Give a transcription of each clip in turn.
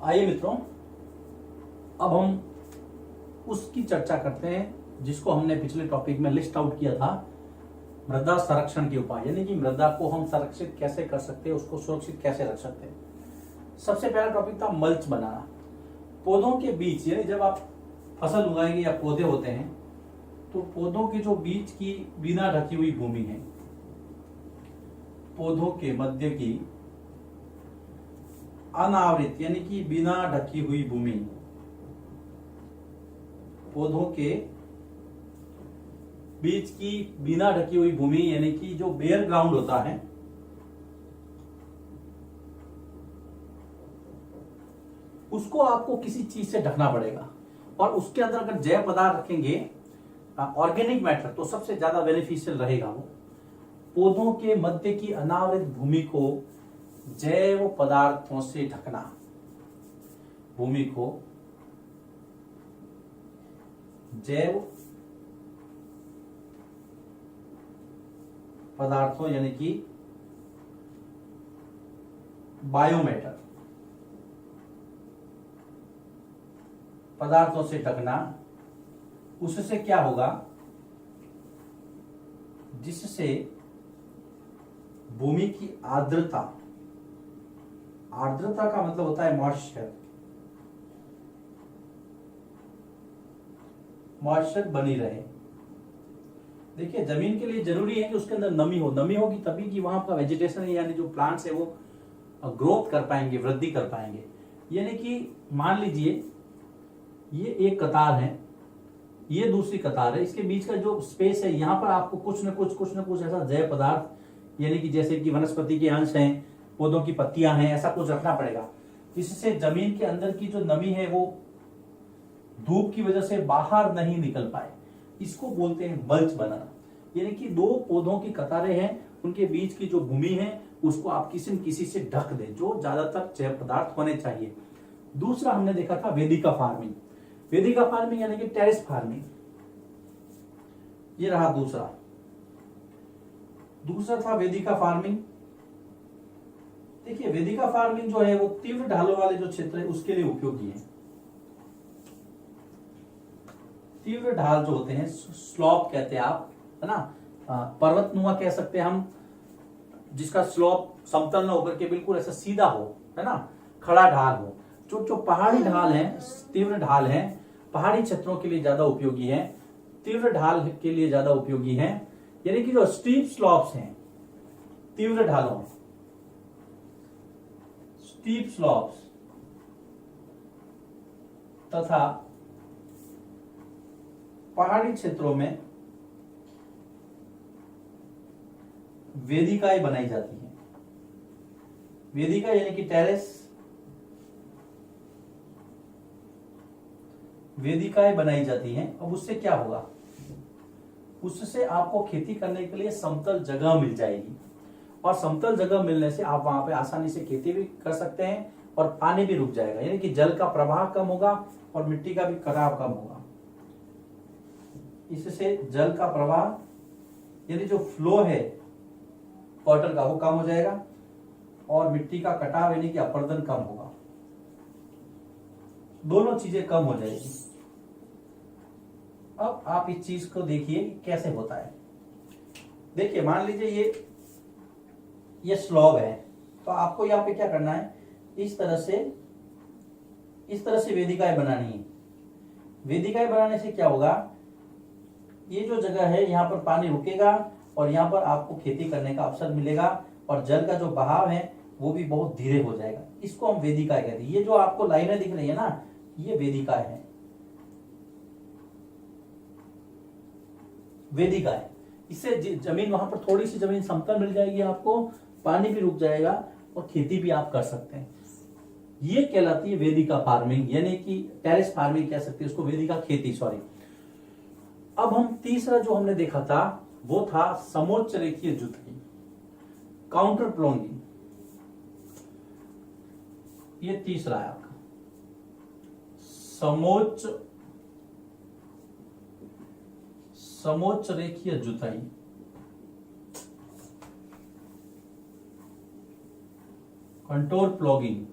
आइए मित्रों, अब हम उसकी चर्चा करते हैं जिसको हमने पिछले टॉपिक में लिस्ट आउट किया था, मृदा संरक्षण के उपाय। यानी कि मृदा को हम संरक्षित कैसे कर सकते हैं, उसको सुरक्षित कैसे रख सकते हैं। सबसे पहला टॉपिक था मल्च बनाना। पौधों के बीच, यानी जब आप फसल उगाएंगे या पौधे होते हैं तो पौधों के जो बीच की बिना ढकी हुई भूमि है, पौधों के मध्य की अनावृत यानी कि बिना ढकी हुई भूमि, पौधों के बीच की बिना ढकी हुई भूमि यानी कि जो बेयर ग्राउंड होता है, उसको आपको किसी चीज से ढकना पड़ेगा। और उसके अंदर अगर जैव पदार्थ रखेंगे, ऑर्गेनिक मैटर, तो सबसे ज्यादा बेनिफिशियल रहेगा वो। पौधों के मध्य की अनावृत भूमि को जैव पदार्थों से ढकना, भूमि को जैव पदार्थों यानी कि बायोमैटर पदार्थों से ढकना। उससे क्या होगा, जिससे भूमि की आर्द्रता, आर्द्रता का मतलब होता है मॉइस्चर, मॉइस्चर बनी रहे। देखिए, जमीन के लिए जरूरी है कि उसके अंदर नमी हो, नमी होगी तभी कि वहां का वेजिटेशन यानी जो प्लांट्स है वो ग्रोथ कर पाएंगे, वृद्धि कर पाएंगे। यानी कि मान लीजिए ये एक कतार है, ये दूसरी कतार है, इसके बीच का जो स्पेस है, यहां पर आपको कुछ न कुछ ऐसा जैव पदार्थ यानी कि जैसे कि वनस्पति के अंश हैं, पौधों की पत्तियां हैं, ऐसा कुछ रखना पड़ेगा। इससे जमीन के अंदर की जो नमी है वो धूप की वजह से बाहर नहीं निकल पाए। इसको बोलते हैं मल्च बनाना। यानी कि दो पौधों की कतारें हैं, उनके बीच की जो भूमि है उसको आप किसी न किसी से ढक दें, जो ज्यादातर जैव पदार्थ होने चाहिए। दूसरा हमने देखा था वेदिका फार्मिंग। वेदिका फार्मिंग यानी कि टेरेस फार्मिंग, ये रहा दूसरा था वेदिका फार्मिंग। देखिए, वेदिका फार्मिंग जो है वो तीव्र ढालों वाले जो क्षेत्र है उसके लिए उपयोगी है। तीव्र ढाल जो होते हैं, स्लॉप कहते हैं आप, है ना, पर्वतनुमा कह सकते हैं हम, जिसका स्लॉप समतल न होकर के बिल्कुल ऐसा सीधा हो, है ना, खड़ा ढाल हो। जो पहाड़ी ढाल है, तीव्र ढाल है, पहाड़ी क्षेत्रों के लिए ज्यादा उपयोगी है, तीव्र ढाल के लिए ज्यादा उपयोगी है। यानी कि जो स्टीप स्लॉप्स हैं तीव्र ढालों में, स्टीप स्लॉप्स तथा पहाड़ी क्षेत्रों में वेदिकाएं बनाई जाती हैं। वेदिका यानी कि टेरेस, वेदिकाएं बनाई जाती हैं। अब उससे क्या होगा, उससे आपको खेती करने के लिए समतल जगह मिल जाएगी, और समतल जगह मिलने से आप वहां पे आसानी से खेती भी कर सकते हैं और पानी भी रुक जाएगा। यानी कि जल का प्रवाह कम होगा और मिट्टी का भी कटाव कम होगा। इससे जल का प्रवाह यानी जो फ्लो है वाटर का वो कम हो जाएगा और मिट्टी का कटाव यानी कि अपरदन कम होगा। दोनों चीजें कम हो जाएगी। अब आप इस चीज को देखिए कैसे होता है। देखिए, मान लीजिए ये स्लॉब है, तो आपको यहाँ पे क्या करना है, इस तरह से वेदिकाएं बनानी है। वेदिकाएं बनाने से क्या होगा, ये जो जगह है यहाँ पर पानी रुकेगा और यहाँ पर आपको खेती करने का अवसर मिलेगा, और जल का जो बहाव है वो भी बहुत धीरे हो जाएगा। इसको हम वेदिकाएं कहते हैं। ये जो आपको लाइनें दिख रही है ना, ये वेदिकाएं हैं, वेदिकाएं। इससे जमीन, वहां पर थोड़ी सी जमीन समतल मिल जाएगी आपको, पानी भी रुक जाएगा और खेती भी आप कर सकते हैं। ये कहलाती है वेदिका फार्मिंग, यानी कि टेरेस फार्मिंग कह सकते हैं उसको, वेदिका खेती, सॉरी। अब हम तीसरा जो हमने देखा था वो था समोच्च रेखीय जुताई, काउंटर प्लॉगिंग। ये तीसरा है आपका समोच्च रेखीय जुताई। कंटोर प्लॉगिंग,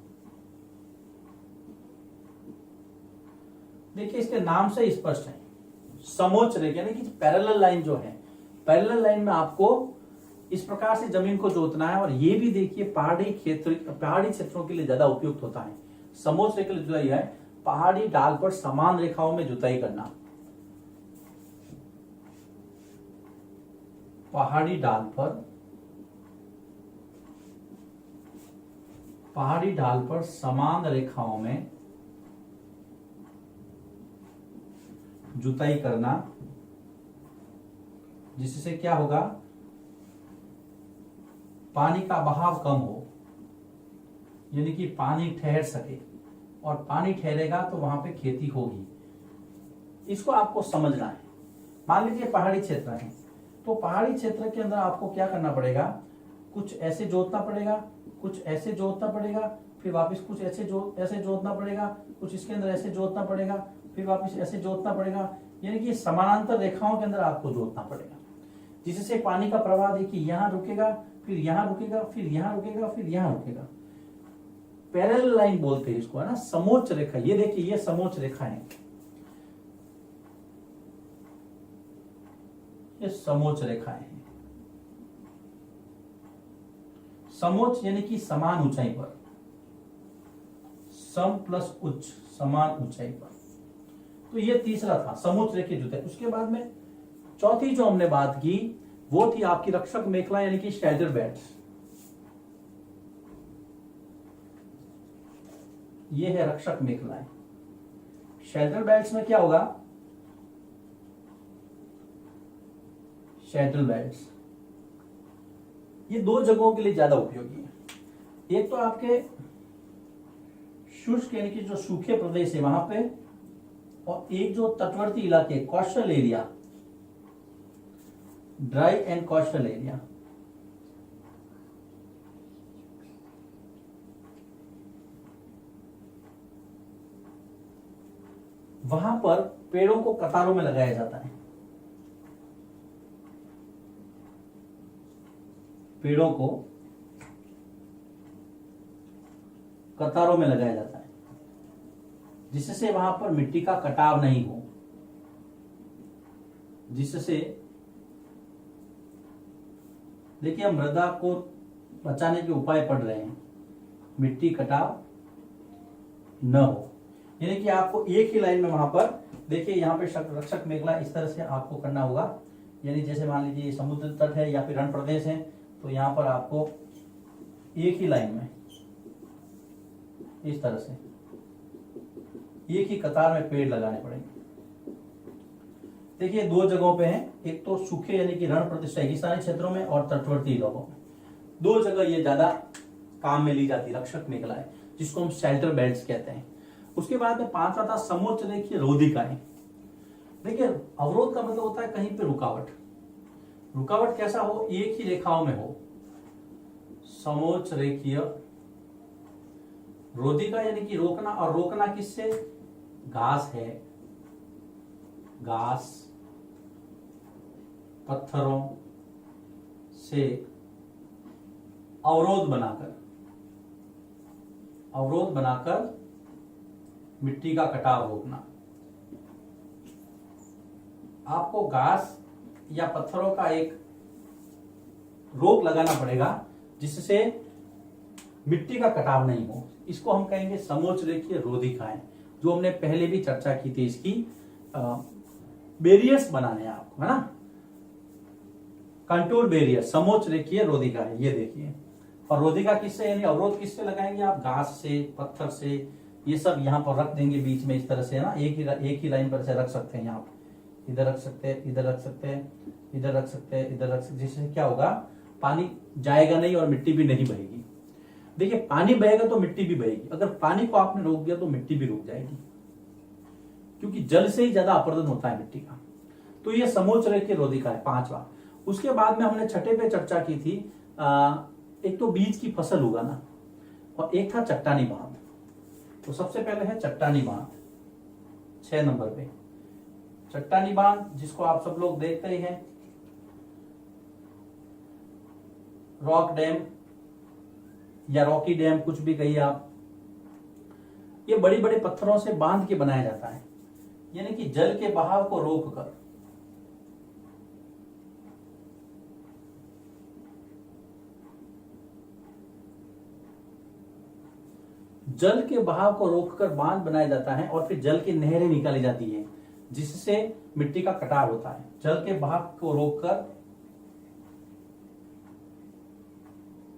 देखिए इसके नाम से स्पष्ट है, समोच्च रेखा यानी कि पैरेलल लाइन जो है, पैरेलल लाइन में आपको इस प्रकार से जमीन को जोतना है। और ये भी देखिए पहाड़ी क्षेत्रों के लिए ज्यादा उपयुक्त होता है। समोच्च रेखा जुताई है पहाड़ी ढाल पर समान रेखाओं में जुताई करना। पहाड़ी ढाल पर समान रेखाओं में जुताई करना, जिससे क्या होगा, पानी का बहाव कम हो, यानी कि पानी ठहर सके, और पानी ठहरेगा तो वहां पे खेती होगी। इसको आपको समझना है। मान लीजिए पहाड़ी क्षेत्र है, तो पहाड़ी क्षेत्र के अंदर आपको क्या करना पड़ेगा, कुछ ऐसे जोतना पड़ेगा, कुछ ऐसे जोतना पड़ेगा, फिर वापस कुछ ऐसे जोतना पड़ेगा, कुछ इसके अंदर ऐसे जोतना पड़ेगा, फिर वापस ऐसे जोतना पड़ेगा। यानी कि समानांतर रेखाओं के अंदर आपको जोतना पड़ेगा, जिससे पानी का प्रवाह देखिए यहां रुकेगा, फिर यहां रुकेगा, फिर यहां रुकेगा, फिर यहां रुकेगा। पैरेलल लाइन बोलते हैं इसको, है ना, समोच्च रेखा। ये देखिए ये समोच्च रेखा है, ये समोच्च रेखाएं हैं। समोच्च यानी कि समान ऊंचाई पर, सम प्लस उच्च, समान ऊंचाई पर। तो ये तीसरा था समोच्च रेखा जुताई। उसके बाद में चौथी जो हमने बात की वो थी आपकी रक्षक मेखला यानी कि शेल्टर बेल्ट्स। ये है रक्षक मेखलाएं। शेल्टर बेल्ट्स में क्या होगा, शेल्टर बेल्ट्स ये दो जगहों के लिए ज्यादा उपयोगी है। एक तो आपके शुष्क यानी कि जो सूखे प्रदेश है वहां पे, और एक जो तटवर्ती इलाके coastal area, dry and coastal area, वहां पर पेड़ों को कतारों में लगाया जाता है। पेड़ों को कतारों में लगाया जाता है, जिससे वहां पर मिट्टी का कटाव नहीं हो, जिससे देखिए हम मृदा को बचाने के उपाय पढ़ रहे हैं, मिट्टी कटाव न हो। यानी कि आपको एक ही लाइन में वहां पर देखिए यहाँ पे रक्षक मेखला इस तरह से आपको करना होगा। यानी जैसे मान लीजिए समुद्र तट है या फिर रण प्रदेश है, तो यहाँ पर आपको एक ही लाइन में इस तरह से एक ही कतार में पेड़ लगाने पड़ेंगे। देखिए दो जगहों पे हैं, एक तो सूखे यानी कि रण प्रदेश रेगिस्तानी क्षेत्रों में और तटवर्ती इलाकों में। दो जगह ये ज्यादा काम में ली जाती है रक्षक मेखलाएं, जिसको हम शेल्टर बेल्ट्स कहते हैं। उसके बाद में पांचवा था समोच्च रेखीय रोधिकाएं। देखिए अवरोध का मतलब होता है कहीं पे रुकावट। रुकावट कैसा हो, एक ही रेखाओं में हो। समोच्च रेखीय रोधिका यानी कि रोकना, और रोकना किससे, घास है, घास पत्थरों से अवरोध बनाकर मिट्टी का कटाव रोकना। आपको घास या पत्थरों का एक रोक लगाना पड़ेगा, जिससे मिट्टी का कटाव नहीं हो। इसको हम कहेंगे समोच्च रेखीय रोधिकाएं, जो हमने पहले भी चर्चा की थी। इसकी बैरियर्स बनाने हैं आपको, है ना, कंटूर बैरियर, समोच्च रेखीय रोधिकाएं। ये देखिए, और रोधिका किससे यानी अवरोध किससे लगाएंगे आप, घास से, पत्थर से, ये सब यहाँ पर रख देंगे बीच में इस तरह से, है ना, एक ही लाइन पर से रख सकते हैं। यहाँ इधर रख सकते हैं, इधर रख सकते हैं, इधर रख सकते हैं, इधर रख सकते हैं, जिससे क्या होगा, पानी जाएगा नहीं और मिट्टी भी नहीं बहेगी। देखिए पानी बहेगा तो मिट्टी भी बहेगी, अगर पानी को आपने रोक दिया तो मिट्टी भी रुक जाएगी, क्योंकि जल से ही ज्यादा अपरदन होता है मिट्टी का। तो ये समोच्च रेखीय रोधिका है पांचवा। उसके बाद में हमने छठे पे चर्चा की थी, एक तो बीज की फसल उगाना और एक था चट्टानी बांध। तो सबसे पहले है चट्टानी बांध, 6 नंबर पे चट्टानी बांध, जिसको आप सब लोग देखते ही हैं, रॉक डैम या रॉकी डैम, कुछ भी कहिए आप। ये बड़ी बड़े पत्थरों से बांध के बनाया जाता है। यानी कि जल के बहाव को रोककर जल के बहाव को रोककर बांध बनाया जाता है और फिर जल की नहरें निकाली जाती है, जिससे मिट्टी का कटाव होता है। जल के बहाव को रोककर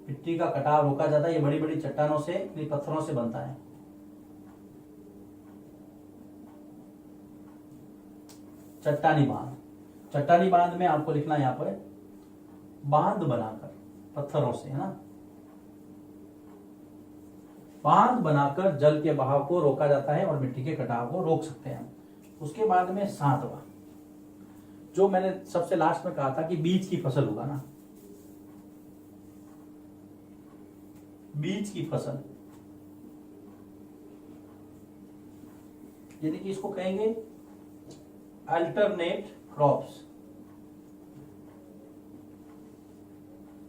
मिट्टी का कटाव रोका जाता है। ये बड़ी बड़ी चट्टानों से, पत्थरों से बनता है। चट्टानी बांध, चट्टानी बांध में आपको लिखना है यहां पर बांध बनाकर, पत्थरों से, है ना, बांध बनाकर जल के बहाव को रोका जाता है और मिट्टी के कटाव को रोक सकते हैं। उसके बाद में 7वां, जो मैंने सबसे लास्ट में कहा था कि बीज की फसल उगाना, बीज की फसल, यानी कि इसको कहेंगे अल्टरनेट क्रॉप्स,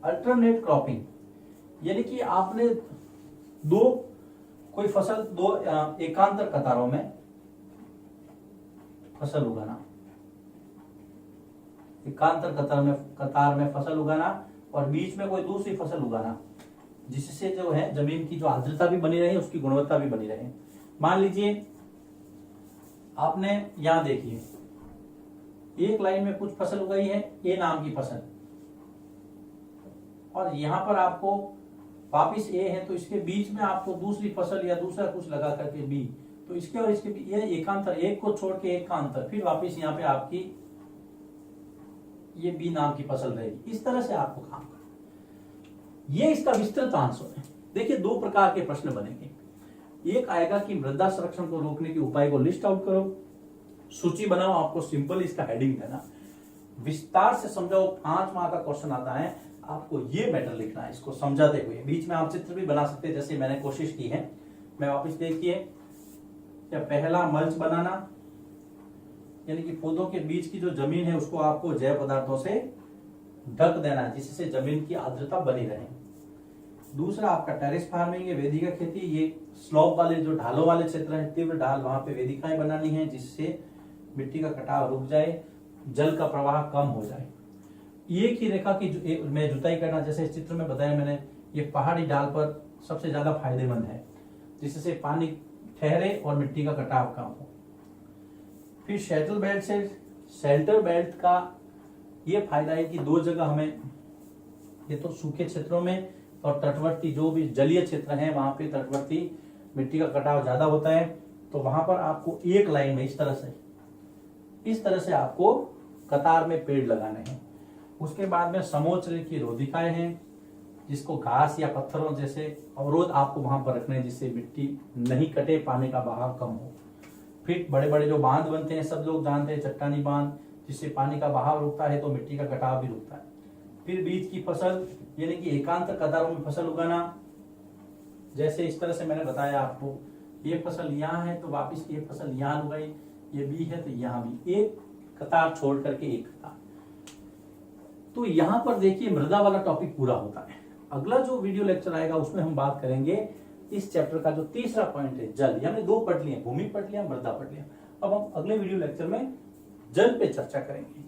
अल्टरनेट क्रॉपिंग, यानी कि आपने कोई फसल दो एकांतर कतारों में फसल उगाना, एकांतर कतार में फसल उगाना और बीच में कोई दूसरी फसल उगाना, जिससे जो है जमीन की जो आर्द्रता भी बनी रहे, उसकी गुणवत्ता भी बनी रहे। मान लीजिए आपने यहां देखिए एक लाइन में कुछ फसल उगाई है, ए नाम की फसल, और यहां पर आपको वापिस ए है, तो इसके बीच में आपको दूसरी फसल या दूसरा कुछ लगा करके बी, तो इसके और इसके ये एकांतर, एक को छोड़ के एक का अंतर, फिर वापिस यहाँ पे आपकी ये बी नाम की फसल रहेगी। इस तरह से आपको काम करना। ये इसका विस्तृत आंसर है। देखिए 2 प्रकार के प्रश्न बनेंगे। एक आएगा कि मृदा संरक्षण को रोकने के उपाय को लिस्ट आउट करो, सूची बनाओ, आपको सिंपल इसका हेडिंग देना, विस्तार से समझाओ। 5 मार्क का क्वेश्चन आता है, आपको ये मैटर लिखना है, इसको समझाते हुए। बीच में आप चित्र भी बना सकते हैं, जैसे मैंने कोशिश की है। मैं वापस देखिए, क्या पहला मल्च बनाना, यानी कि पौधों के बीच की जो जमीन है उसको आपको जैव पदार्थों से ढक देना है, जिससे जमीन की आर्द्रता बनी रहे। दूसरा आपका टेरेस फार्मिंग है, वेदिका खेती। ये स्लोप वाले जो ढालों वाले क्षेत्र है, तीव्र ढाल, वहां पे वेदिकाएं बनानी है, जिससे मिट्टी का कटाव रुक जाए, जल का प्रवाह कम हो जाए। एक ही रेखा की में जुताई करना, जैसे इस चित्र में बताया मैंने, ये पहाड़ी ढाल पर सबसे ज्यादा फायदेमंद है, जिससे पानी ठहरे और मिट्टी का कटाव कम हो। फिर शेल्टर बेल्ट से, शेल्टर बेल्ट का ये फायदा है कि 2 जगह हमें, ये तो सूखे क्षेत्रों में और तटवर्ती जो भी जलीय क्षेत्र हैं वहां पे तटवर्ती मिट्टी का कटाव ज्यादा होता है, तो वहां पर आपको एक लाइन में इस तरह से आपको कतार में पेड़ लगाने हैं। उसके बाद में समोच्च की रोधिकाएं हैं, जिसको घास या पत्थरों जैसे अवरोध आपको वहां पर रखने हैं, जिससे मिट्टी नहीं कटे, पानी का बहाव कम हो। फिर बड़े बड़े जो बांध बनते हैं, सब लोग जानते हैं, चट्टानी बांध, जिससे पानी का बहाव रुकता है तो मिट्टी का कटाव भी रुकता है। फिर बीज की फसल, यानी कि एकांतर कतारों में फसल उगाना, जैसे इस तरह से मैंने बताया आपको, ये फसल यहाँ है तो वापिस ये फसल यहाँ उगाई, ये बी है तो यहाँ भी, एक कतार छोड़ करके एक कतार। तो यहां पर देखिए मृदा वाला टॉपिक पूरा होता है। अगला जो वीडियो लेक्चर आएगा उसमें हम बात करेंगे इस चैप्टर का जो तीसरा पॉइंट है, जल। हमने 2 पढ़ लिए, भूमि पढ़ लिया, मृदा पढ़ लिया। अब हम अगले वीडियो लेक्चर में जल पे चर्चा करेंगे।